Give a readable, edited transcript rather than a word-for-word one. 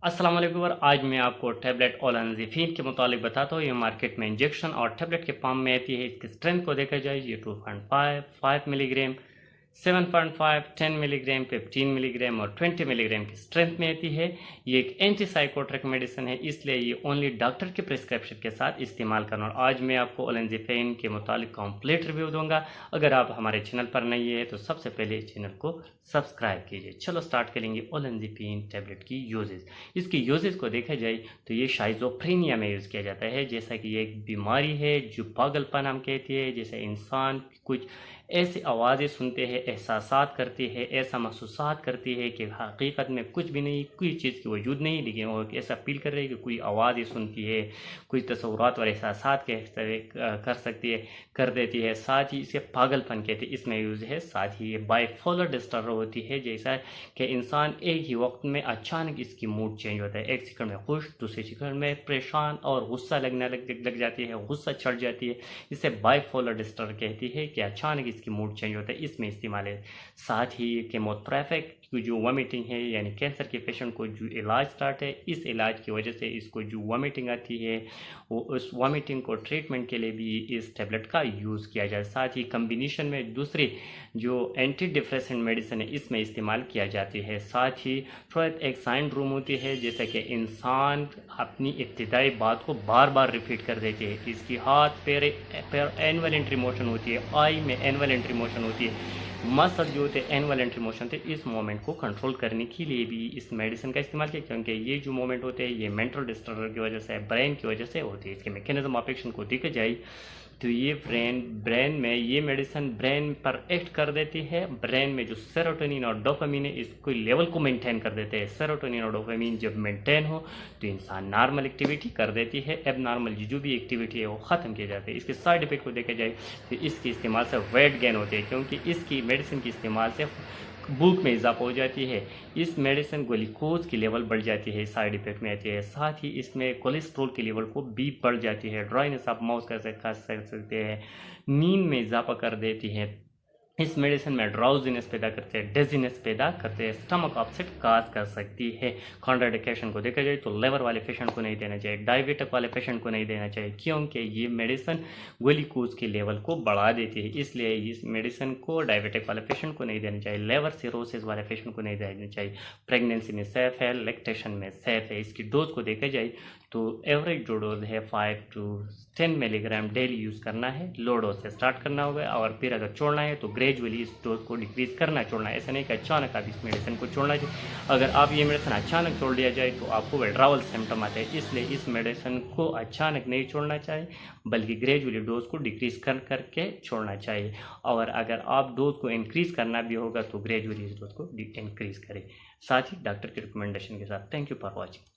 अस्सलाम वालेकुम और आज मैं आपको टैबलेट ओलानज़ेफिन के मुतालिक बताता हूँ। ये मार्केट में इंजेक्शन और टैबलेट के फॉर्म में आती है। इसकी स्ट्रेंथ को देखा जाए, ये 2.5 5 मिलीग्राम, 7.5 10 मिलीग्राम, 15 मिलीग्राम और 20 मिलीग्राम की स्ट्रेंथ में आती है। ये एक एंटीसाइकोट्रिक मेडिसिन है, इसलिए ये ओनली डॉक्टर के प्रिस्क्रिप्शन के साथ इस्तेमाल करना। और आज मैं आपको ओलानज़ेफिन के मुतालिक कंप्लीट रिव्यू दूंगा। अगर आप हमारे चैनल पर नहीं है तो सबसे पहले इस चैनल को सब्सक्राइब कीजिए। चलो स्टार्ट करेंगे ओलानज़ेफिन टैबलेट की यूजेज। इसकी यूजेज को देखा जाए तो ये शाइज़ोफ्रेनिया में यूज़ किया जाता है। जैसा कि ये एक बीमारी है जो पागलपन हम कहते हैं, जैसे इंसान कुछ ऐसी आवाज़ें सुनते हैं, एहसासात करती है, ऐसा महसूसात करती है कि हकीकत में कुछ भी नहीं, कोई चीज़ की वजूद नहीं, लेकिन वो ऐसा फील कर रही है कि कोई आवाज़ें सुनती है, कुछ तसव्वुरात और एहसासात कर सकती है, कर देती है। साथ ही इसे पागलपन कहते हैं, इसमें यूज़ है। साथ ही ये बाइपोलर डिसऑर्डर होती है, जैसा कि इंसान एक ही वक्त में अचानक इसकी मूड चेंज होता है। एक सेकंड में खुश, दूसरे सेकंड में परेशान और गुस्सा लगने लग जाती है, गुस्सा चढ़ जाती है। इसे बाइपोलर डिसऑर्डर कहती है कि अचानक इसकी मूड चेंज होता है, इसमें इस्तेमाल है। साथ ही केमोथेरेपी की जो वॉमिटिंग है, यानी कैंसर के पेशेंट को जो इलाज स्टार्ट है, इस इलाज की वजह से इसको जो वॉमिटिंग आती है, वो उस वॉमिटिंग को ट्रीटमेंट के लिए भी इस टेबलेट का यूज़ किया जाए। साथ ही कम्बिनेशन में दूसरी जो एंटी डिप्रेसेंट मेडिसिन है, इसमें इस्तेमाल किया जाती है। साथ ही थोड़ा एक साइन रूम होती है, जैसे कि इंसान अपनी इब्तिदाई बात को बार बार रिपीट कर देती है। इसकी हाथ पैर इनवॉलंटरी मोशन होती है, आई में इनवॉलंटरी मोशन होती है, मसल जो होते हैं इनवॉलंटरी मोशन थे। इस मोमेंट को कंट्रोल करने के लिए भी इस मेडिसिन का इस्तेमाल किया, क्योंकि ये जो मोमेंट होते हैं ये मेंटल डिसऑर्डर की वजह से, ब्रेन की वजह से होती है। इसके मैकेनिज्म ऑफ एक्शन को देखा जाए तो ये ब्रेन में ये मेडिसिन ब्रेन पर एक्ट कर देती है। ब्रेन में जो सेरोटोनिन और डोपामिन है, इसको लेवल को मेंटेन कर देते हैं। सेरोटोनिन और डोपामिन जब मेंटेन हो तो इंसान नॉर्मल एक्टिविटी कर देती है, अब नॉर्मल जो भी एक्टिविटी है वो ख़त्म की जाती है। इसके साइड इफेक्ट को देखा जाए तो इसके इस्तेमाल से वेट गेन होते हैं, क्योंकि इसकी मेडिसिन के इस्तेमाल से भूख में इजाफा हो जाती है। इस मेडिसिन ग्लूकोज की लेवल बढ़ जाती है, साइड इफेक्ट में आती है। साथ ही इसमें कोलेस्ट्रॉल की लेवल को भी बढ़ जाती है। ड्राइनेस आप माउथ कर सकते हैं, नींद में इजाफा कर देती है। इस मेडिसिन में ड्राउजीनेस पैदा करते हैं, डेजीनेस पैदा करते हैं, स्टमक अपसेट काज कर सकती है। कॉन्ट्राइंडिकेशन को देखा जाए तो लेवर वाले पेशेंट को नहीं देना चाहिए, डायबिटिक वाले पेशेंट को नहीं देना चाहिए, क्योंकि ये मेडिसिन ग्लूकोज के लेवल को बढ़ा देती है। इसलिए इस मेडिसिन को डायबिटिक वाले पेशेंट को नहीं देना चाहिए, लेवर सिरोसिस वाले पेशेंट को नहीं देना चाहिए। प्रेगनेंसी में सेफ है, लैक्टेशन में सेफ है। इसकी डोज को देखा जाए तो एवरेज जो डोज है 5 to 10 मिलीग्राम डेली यूज़ करना है। लो डोज से स्टार्ट करना होगा, और फिर अगर छोड़ना है तो ग्रेजुअली इस डोज को डिक्रीज करना छोड़ना है। ऐसा नहीं कि अचानक आप इस मेडिसिन को छोड़ना चाहिए। अगर आप ये मेडिसिन अचानक छोड़ दिया जाए तो आपको विड्रावल सिम्टम आते हैं, इसलिए इस मेडिसिन को अचानक नहीं छोड़ना चाहिए, बल्कि ग्रेजुअली डोज को डिक्रीज कर करके छोड़ना चाहिए। और अगर आप डोज को इंक्रीज करना भी होगा तो ग्रेजुअली इस डोज को इंक्रीज करें, साथ ही डॉक्टर की रिकमेंडेशन के साथ। Thank you for watching.